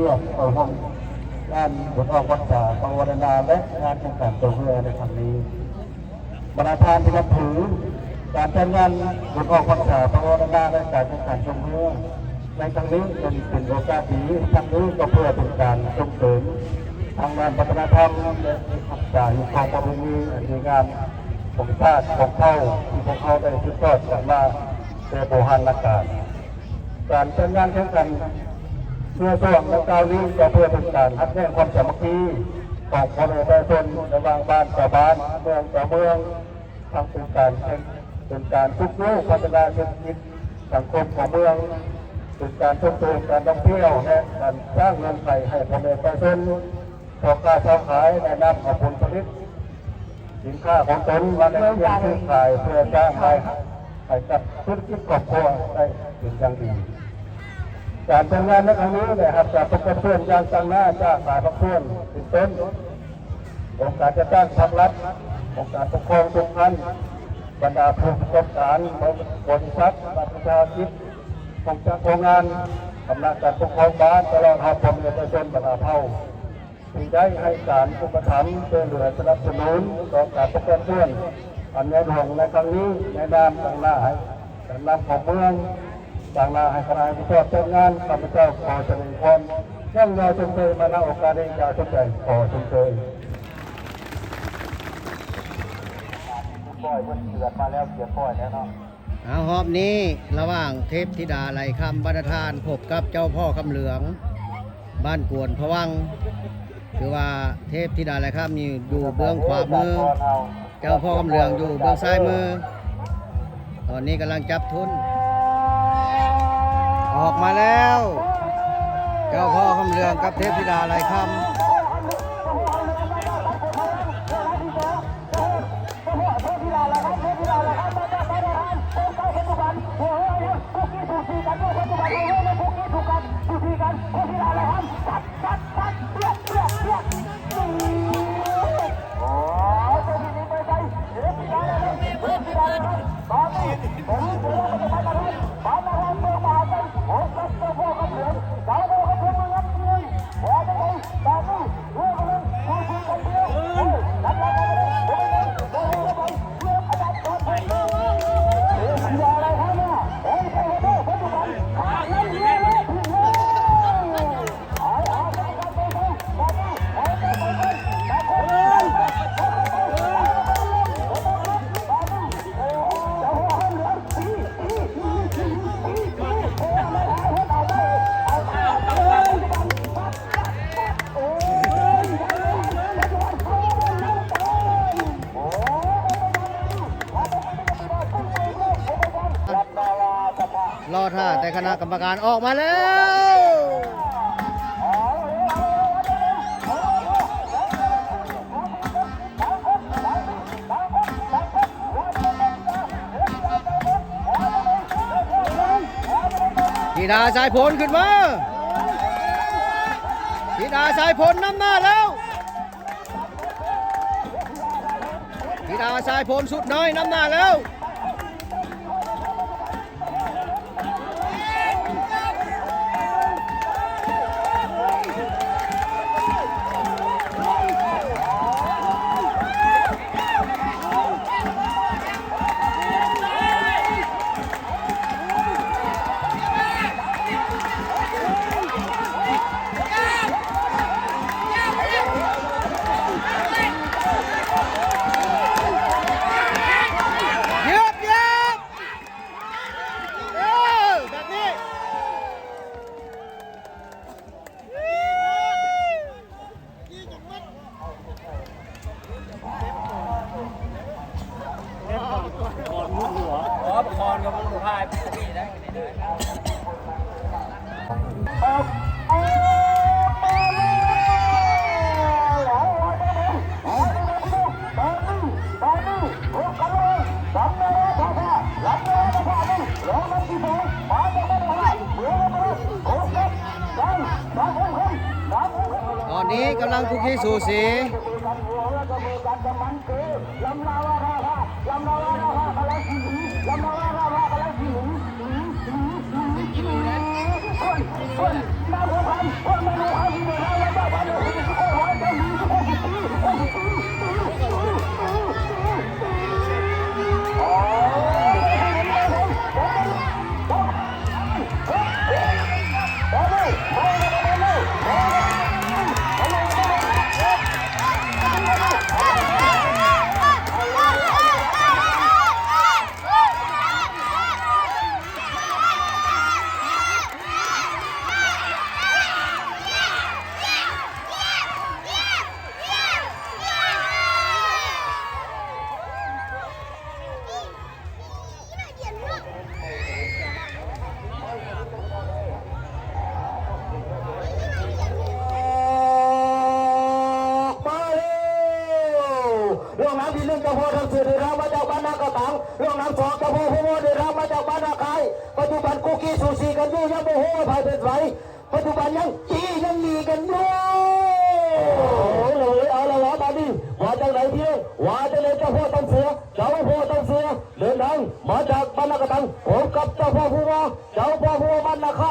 เพื่อเอาห้องงานบทออกพรรษาภาวนาและงานแข่งขันตัวเรือในครั้งนี้บรรทานที่นับถือการจัดงานบทออกพรรษาภาวนาและการแข่งขันตัวเรือในครั้งนี้เป็นโอกาสดีครั้งนี้ก็เพื่อเป็นการส่งเสริมทางงานวัฒนธรรมและศึกษาอยู่ของประเพณีอันดีงามของชาติของเขาที่พวกเขาได้สืบทอดกันมาเป็นโบราณการการจัดงานแข่งขันเพื่อสร้างและก้าวนี้ก็เพื่อเป็นการทัดแน่ความสามัคคีของคนในประชาชนระหว่างบ้านต่อบ้านเมืองต่อเมืองทั้งเป็นการทุกลูกพัฒนาเศรษฐกิจสังคมของเมืองเป็นการส่งเสริมการท่องเที่ยวและการสร้างเงินไขให้คนในประชาชนพอการค้าขายแนะนำเอาผลผลิตสินค้าของตนมาในเรื่องซื้อขายเพื่อจ้างรายให้กับธุรกิจครอบครัวได้เป็นอย่างดีการทำงานในครั้งนี้นะครับจะประกอบเพื่อนยางตั้งหน้าจ้าขายพักเพื่อนเป็นต้นองค์การจะตั้งภาครัฐองค์การปกครองทุกท่านบรรดาผู้ประกอบการบริษัทประชาชนองค์การโรงงานอำนาจการปกครองบ้านตลอดหาความเประชาชนบรรดาเผ่าที่ได้ให้การอุปถัมภ์ช่วยเหลือสนับสนุนต่อการประกอบเพื่อนอันในหลวงในครั้งนี้ในนามตั้งหน้าให้ตั้งนามของเมืองต่างนาให้คณะผู้ชอบจ้างงานข้าพเจ้าขอเจริญพรย่งยาวชมเชยมาณโอกาสนี้ยาวชมใจขอชมเชยป้อยเพิ่นเกิดมาแล้วเกียรป้อยแล้วเนาะหอบนี้ระหว่างเทพธิดาไหลคำบรรทานพบกับเจ้าพ่อคำเหลืองบ้านกวนพวังคือว่าเทพธิดาไหลคำนี่อยู่เบื้องขวามือเจ้าพ่อคำเหลืองอยู่เบื้องซ้ายมือตอนนี้กำลังจับทุนออกมาแล้วเจ้าพ่อคำเหลืองกับเทพธิดาไหลคำรอท่าแต่คณะกรรมการออกมาแล้วธิดาสายผลขึ้นมาธิดาสายผลนำหน้าแล้วธิดาสายผลสุดน้อยนำหน้าแล้วตอนนี้กำลังคุกคีสูสี เรื่องน้ำที่หนึ่งเจ้าพ่อทำสื่อได้รับมาจากบ้านนากระตังเรื่องน้ำสองเจ้าพ่อผู้ว่าได้รับมาจากบ้านนาคายปัจจุบันคุกกี้ซูชิกันอยู่ยังโมโหภายเป็นไรปัจจุบันยังจียังมีกันอยู่เอาละล้อมาดิว่าจากไหนเที่ยวว่าจากไหนเจ้าพ่อต้องเสือเจ้าพ่อต้องเสือเดินทางมาจากบ้านนากระตังผมกับเจ้าพ่อผู้ว่าเจ้าพ่อผู้ว่าบ้านนาคา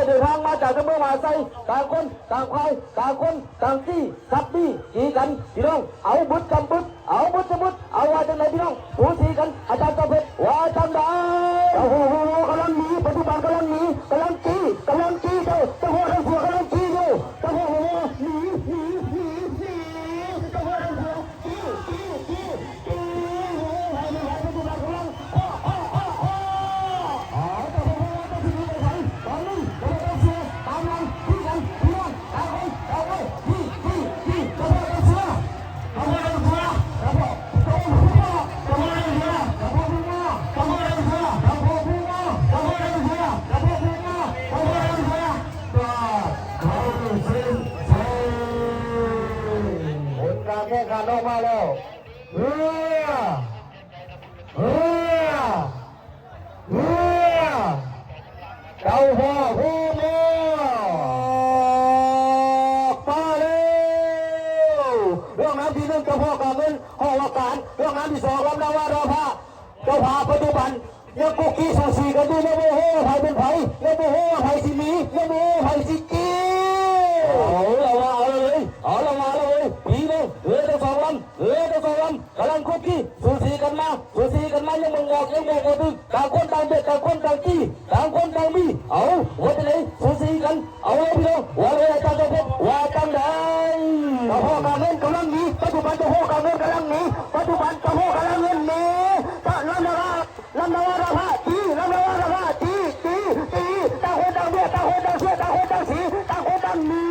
ยเดินทางมาจากอำเภอมหาไซต่างคนต่างใครต่างคนต่างจี้ทับบี้จีกันพี่น้องเอาบุตรกำบุตรเอาบุตรบุตรเอาว่าจากไหนพี่น้องสูสีกันอาจารย์เจ้าเพชรว่าจังได้เจ้าพ่อผู้ว่ากำลังหนีปัจจุบันกำลังหนีกำลังจี้เจ้าพ่อทั้งเสือกำลังจี้อยู่เจ้าพ่อผู้ว่าหนีเจ้าพ่อทั้งเสือจี้ปัจจุบันกำลังแข่งขันออกมาแล้วเฮ้ยเจ้าพ่อผู้มั่วมาแล้วเรื่องน้ำที่หนึ่งเจ้าพ่อการเงินห้องว่าการเรื่องน้ำที่สองลำนาวาราภาเจ้าพาปัจจุบันยังกุกกี้สูสีกันดูยังโมโหไผ่เป็นไผ่ยังโมโหไผ่สิมียังโมโหไผ่สิกีเอาละมาเลยปีนึงจะสองลำกำลังคุกกี้สูสีกันมายังมึงบอกดึงต่างคนต่างเบ็ดต่างคนต่างจี้ต่างคนต่างมีเอาหัวใจเลยสูสีกันเอาเลยพี่น้องว่าเลยอาจารย์เจ้าเพชรว่าจังได้เจ้าพ่อการเงินกำลังหนีปัจจุบันเจ้าพ่อการเงินกำลังหนีปัจจุบันเจ้าพ่อการเงินหนีลำนาวาราภาจี้ต่างคนต่างเบียดต่างคนต่างเสียต่างคนต่างสีต่างคนต่างหนี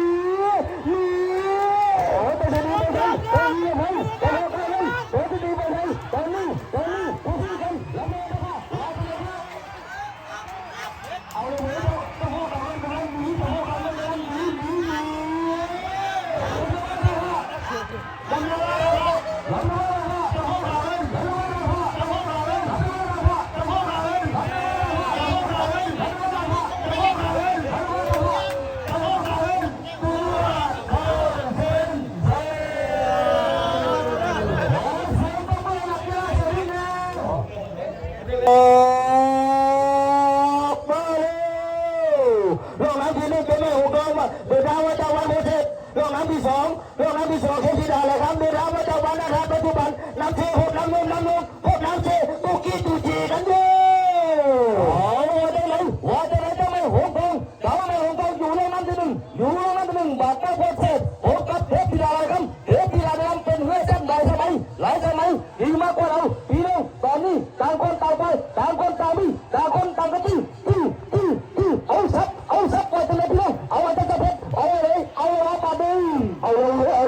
เรื่องน้ำที่หนึ่งเป็นแม่หูดองมาเดินทางมาจากวันโมเสสเรื่องน้ำที่สองเทพธิดาเลยครับเดินทางมาจากวันนะครับปัจจุบันน้ำเทหดน้ำนมพบน้ำเทตุกี้ตุจีกันอยู่ว่าจะไหนเจ้าแม่หงทองอยู่ในน้ำที่หนึ่งบาทเจ้าโพเสสโหกับเทพธิดาเลยครับเทพธิดาเลยครับเป็นเรือเส้นหลายสมัยดีมากกว่าเราพี่น้องตอนนี้ต่างคนต่างไปต่างคนต่างมีต่างคนต่างกระตี้เอาซับไว้ตรงนี้พี่น้องเอาไว้ตั้งแต่เพชรเอาเลยเอาละปาดึงเอา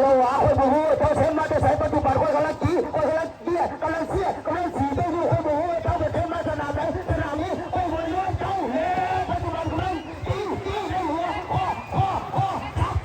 ละวะคนโมโหเจ้าเซนมาจะใส่ปัจจุบันคนกำลังจี้คนกำลังเบี้ยกำลังเสียกำลังสีเจ้าอยู่คนโมโหเจ้าจะเทมาสนามไหนสนามนี้คนโมโหเจ้าปัจจุบันกำลังจี้ในหัวซับ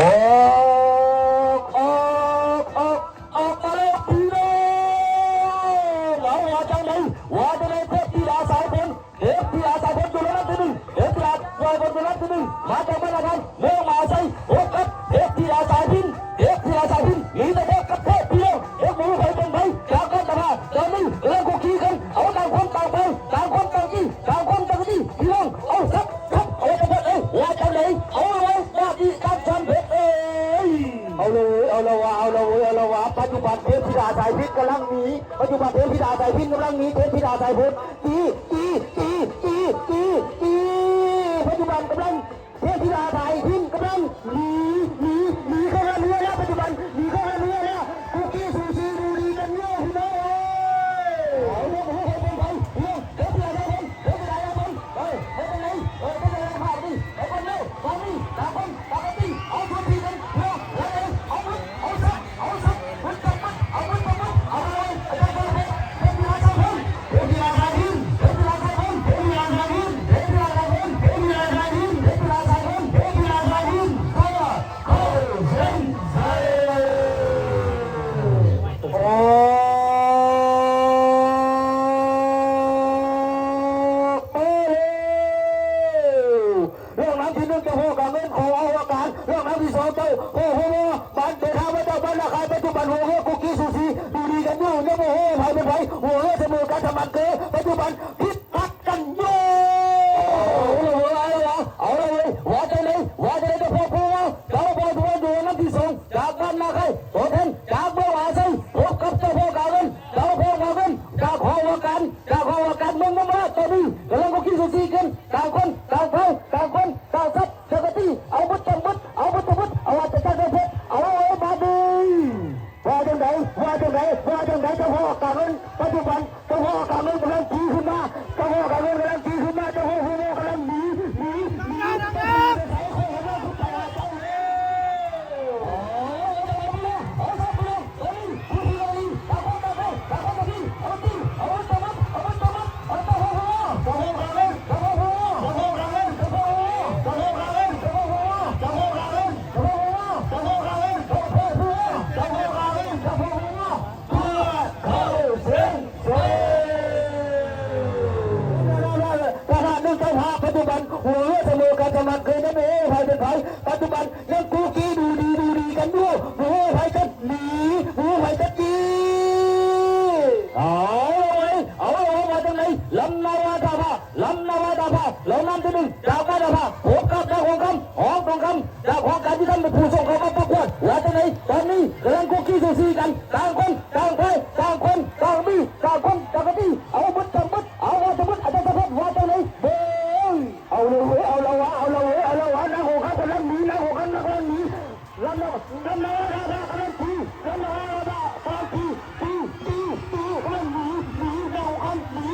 อกมาเลยพี่น้องเราว่าจังไหนว่าจะได้เทพธิดาสายฝนเทพธิดาสายฝนอยู่แล้วที่หนึ่งเทพธิดาสายฝนอยู่แล้วที่หนึ่งมาจากบ้านอะไรเมืองมาใส่โอ้กับเทพธิดาสายพินเทพธิดาสายพินมีแต่เทพกับเทพพี่น้องเทพหมูใครเป็นใครจากกันตาตอนนี้เรื่องกุกขี้กันเอาต่างคนต่างไปต่างคนต่างที่ต่างคนต่างที่พี่น้องเอาสักเอาจะเปิดว่าจังไหนเอาเลยว่าอีการชันเพชรเอาเลยปัจจุบันเทพธิดาสายพินกำลังหนีปัจจุบันเทพธิดาสายพินกำลังหนีเทพธิดาสายพินปัจจุบันกำลังเทพธิดาสายพินกำลังหนีเข้าเรือแล้วปัจจุบันหนีเข้าเรือแล้วคุกกี้ซูชิดูดีกันเยอะพี่น้องเอาเรื่องของใครเป็นใครเรื่องเทพธิดาสายพินเทพธิดาสายพินไปไหนไปไหนข้าวดิไปคนเดียวตอนนี้ต่างคนต่างกันดิเอาทุกทีกันเพื่อแล้วเอาสักมันจับมันเอาเลยอาจารย์คนละเทพธิดาสายพินเทพธิดาสายพินเทพธิดาสายพินเทพธิดาสายพินเทพธิดาสายพินเทพธิดาสายพินเทพธิดาสายพินเทพธิดาสายพินเข้าเส้นชัยโอ้เรื่องนั้นที่หนึ่งเจ้าพ่อการเงินของอวกาศเรื่องนั้นที่สองเจ้าโอ้โหบ้านเดินทางมาเจ้าบ้านราคาปัจจุบันหัวเรือกุกกี้ซูชิดูดีกันอยู่เนี่ยโอ้โหไผ่เป็นไผ่หัวเรือเสมอการทำมันเกอปัจจุบันพิษพักกันอยู่เอาเลยว่าจะไหนเจ้าพ่อพูดว่าเจ้าพ่อพูดดูนั้นที่สองจากบ้านนาใครตัวแทนจากเมื่อวานใส่พบกับเจ้าพ่อการเงินจากหอวกันเมืองน้ำมาตอนนี้กำลังกุกกี้ซูชิกันต่างคนต่างซับเจ้าที่เอาบุตรเอาอาจจะจังเพชรเอามาดีว่าจังไหนเจ้าพ่อการเงินปัจจุบันเจ้าพ่อการเงินกำลังขี่ขึ้นมาเจ้าพ่อกำลังหนีปัจจุบันหัวเรือเสมอการทำมันเคยนั่นเองไผ่เป็นไผ่ปัจจุบันยังกูกี้ดูดีกันด้วยหัวไผ่จะหนีหัวไผ่จะจีเอามาจากไหนลำนาวาดาภาเรานำที่หนึ่งจากบ้านดาภาพบกับเจ้าของคำหอมทองคำจากของการที่ท่านเป็นผู้ส่งเขามาประกวดว่าจากไหนตอนนี้กำลังกูกี้ซูซีกันต่างคนต่างไปต่างคนต่างมีต่างคนต่างกันที่เอาบุตรเอาอาจารย์เพชรว่าจากไหนเอาละวะนักโหกันกำลังหนีลำนาวาดาพากำลังตีกำลังหนีเราคันหนี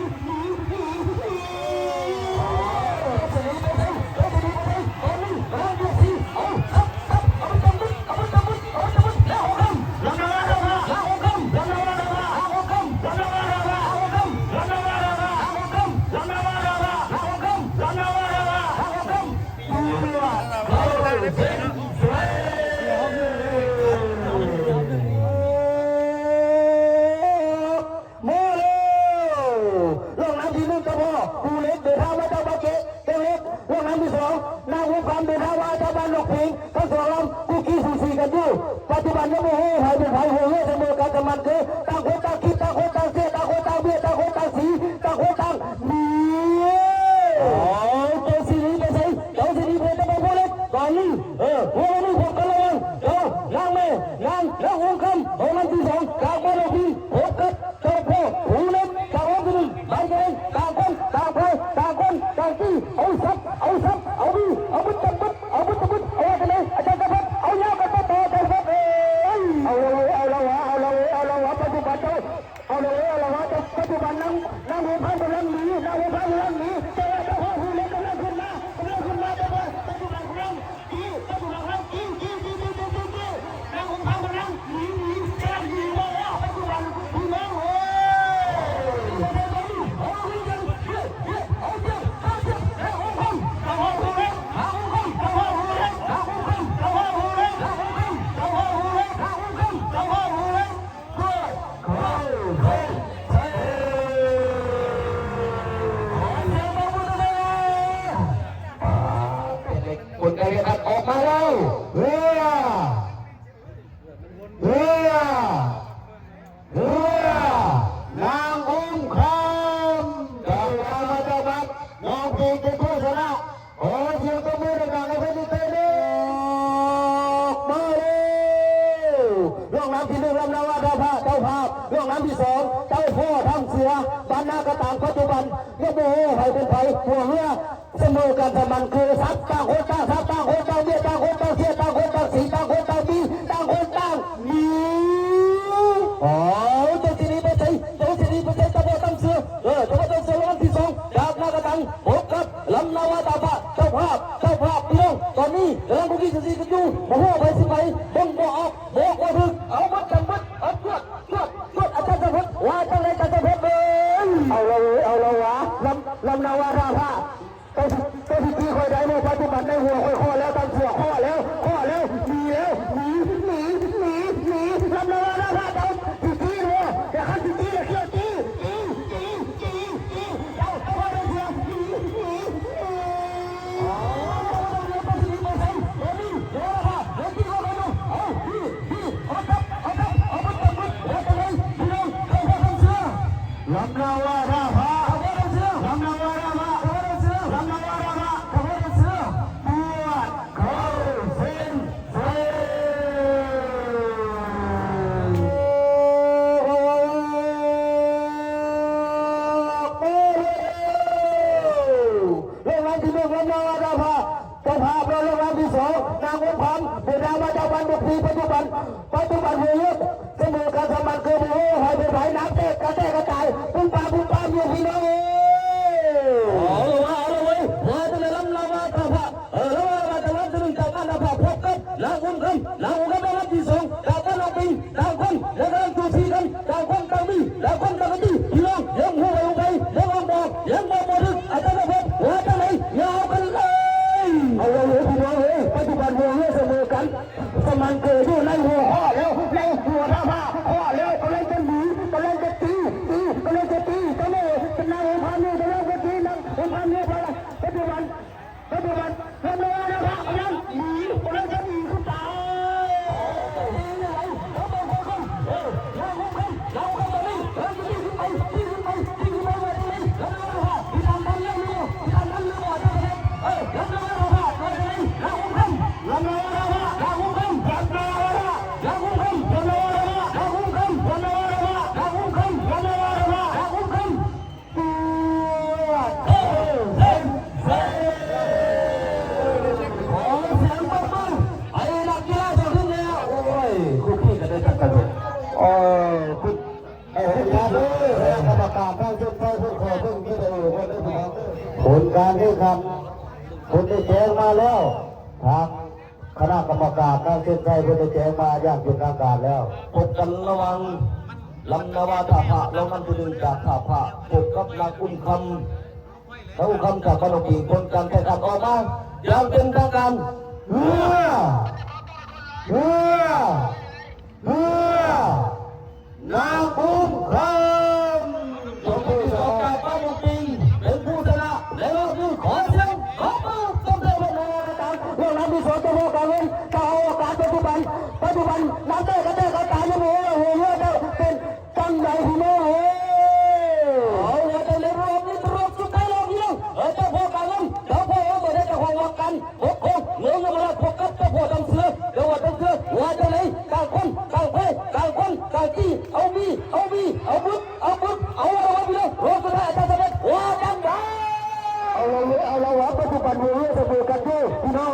ผู้เล็กเดินทางมาจากบาเกะเล็กเรื่องนั้นที่สองนางหัวคำเดินทางมาจากบ้านนกพิงทั้งสองลำกุกกี้ซูชิกันอยู่ปัจจุบันยังโมโหไผ่เป็นไผ่หัวเรือเสมอการกำมันคือต่างคนต่างคิดต่างคนต่างเสียต่างคนต่างเบียดต่างคนต่างสีต่างคนต่างหนีเจ้าสีนี้ไปใส่เจ้าสีนี้ไปจะเป็นผู้เล็กก่อนนี้หัวนี้ผมกันระวังนางแม่นางหัวคำของนั้นที่สองจากบ้านนกพิงพบกับเจ้าพ่อผู้เล็กจากหัวที่หนึ่งไปกันต่างคนต่างที่เอาซับเอาบีเอาบุตรเอาจะไหนอาจารย์เพชรเอายากันต่อใจเพชรเอาละวะปัจจุบันเจ้าเอาละวะปัจจุบันนั่งหัวพันกำลังหนีเจ้าพ่อผู้เล็กกำลังขึ้นมาปัจจุบันกำลังขี่ คนใดกันออกมาแล้วเฮ้ยเฮ้ยเฮ้ยนางอุ้มคำเจ้ามาเจ้าบัดน้องปีเป็นผู้ชนะโอ้เสียงตบมือดังๆให้เพื่อนที่เต้นเลยมาเลยเรื่องน้ำที่หนึ่งลำนาวาเจ้าภาพเรื่องน้ำที่สองเจ้าพ่อทำเสือบ้านนากระต่างปัจจุบันเรียกโอ้ใครเป็นใครหัวเรือเสมอกันแต่มันคือซับต่างคนต่างซับต่างคนต่างเบี้ยต่างคนต่างเสียต่างคนต่างสีต่างคนต่างดีต่างคนต่างมีอ๋อเจ้าสิริไปใส่เจ้าสิริไปใส่ตะโบตั้งเสือตะโบตั้งเสือลำที่สองจากนากระตังพบกับลำนาวาตาพะเจ้าภาพพี่น้องตอนนี้กำลังคุยกันอยู่โอ้โหไปสิไปบ้องบ่ออกบอกว่าถึงเอามัดจังมัดเอาเชือกอาจารย์จะพดว่าจังไรจะพดเลยเอาเลยวะลำนาวาตาพะตัวที่คอยได้ในปัจจุบันในหัวคอยข้อแล้วตั้งหัวข้อแล้วหนีลำนาวาตาพะเจ้าที่หัวแต่ขั้นที่เขี้ยวจี้เจ้าพ่อได้เสียลำนาวาราภาลำนาวาราภาลำนาวาราภาขบวนเสือปวดเขาเส้นเส้นเรื่องราวที่หนึ่งลำนาวาราภาเจ้าภาพเราเรื่องราวที่สองนางวันพันเดินทางมาจากวันบุกปีปัจจุบันหัวเยอะเสมอการสมัครคือโอ้โหหายไปไหนน้ำเตะกระจายปุ้งปาอยู่พี่น้องเอาเลยมาจะเลยลำนาวาตาพะลำนาวาตาพะจะดึงจากบ้านนภาพบกับนางอุ้มคำลำที่สองจากบ้านน้องปิงต่างคนแล้วก็จูซีกันต่างคนต่างมีต่างคนต่างมีพี่น้องยังหัวลงไปยังบอกมาถึงอาจารย์พบว่าจะไหนยาวกันเลยเอาเลยพี่น้องปัจจุบันหัวเยอะเสมอกันสมันเกิดอยู่ในหัวข้อแล้วในหัวท่าผ้าข้อแล้วกำลังจะหนีกำลังจะตีกำลังจะตีตอนนี้เป็นนางองค์พามีกำลังจะตีนางองค์พามีปัจจุบันลำนาวาตาพะกำลังหนีกำลังจะหนีขึ้นไปผลการแข่งขันคนได้แจ้งมาแล้วทางคณะกรรมการทางเส้นชัยคนได้แจ้งมาอย่างเป็นทางการแล้วพบกันระวังลำนาวาตาพะลงน้ำที่หนึ่งจากท่าพระพบกับนางอุ้มคำแล้วอุ้มคำจากขนมปีคนการแข่งขันออกมาอย่างเป็นทางการนางอุ้มคำจงผู้สอบการป้าบุปิงเป็นผู้ชนะและรอบนี้ขอเสียงขอมือต้องเดินไปเลยนะครับเรื่องน้ำที่สองจะโมกันเลยจะเอาอากาศปัจจุบันน้ำเต้กระจายยังโอ้โหเยอะเป็นจังใหญ่ที่โม่เอาไว้แต่ในรอบนี้รอบสุดท้ายรอบนี้เจ้าพ่อการเงินเจ้าพ่อเอาไปได้จะห่วงกันโอ้โหเงินมาแล้วพบกับเจ้าพ่อดำเสือเดี๋ยวว่าดำเสือว่าจะไหนต่างคนต่างที่เอามีเอาบึ้บเอาอะไรไปเลยรถก็ได้อาจารย์สำเร็จว่าจังได้เอาเราวะปัจจุบันหัวเรือเสมอกันด้วยพี่น้อง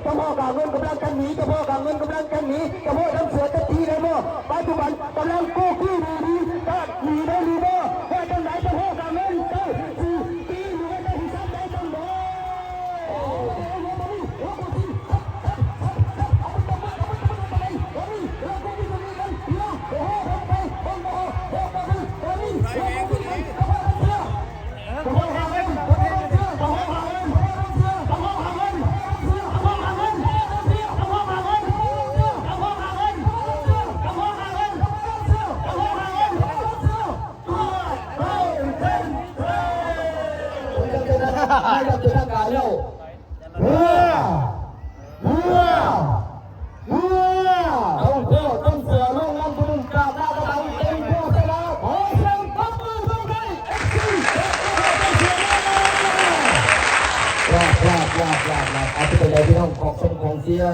เจ้าพ่อการเงินกำลังจะหนีเจ้าพ่อดำเสือจะตีได้มั้งปัจจุบันกำลังกู้ขี้ดีก็หนีได้ว่าจังไหนเจ้าพ่อการเงินเจ้าตีหรือว่าได้ที่ซัดได้จังบ่ไม่ต้องเป็นทางการแล้ว เซีย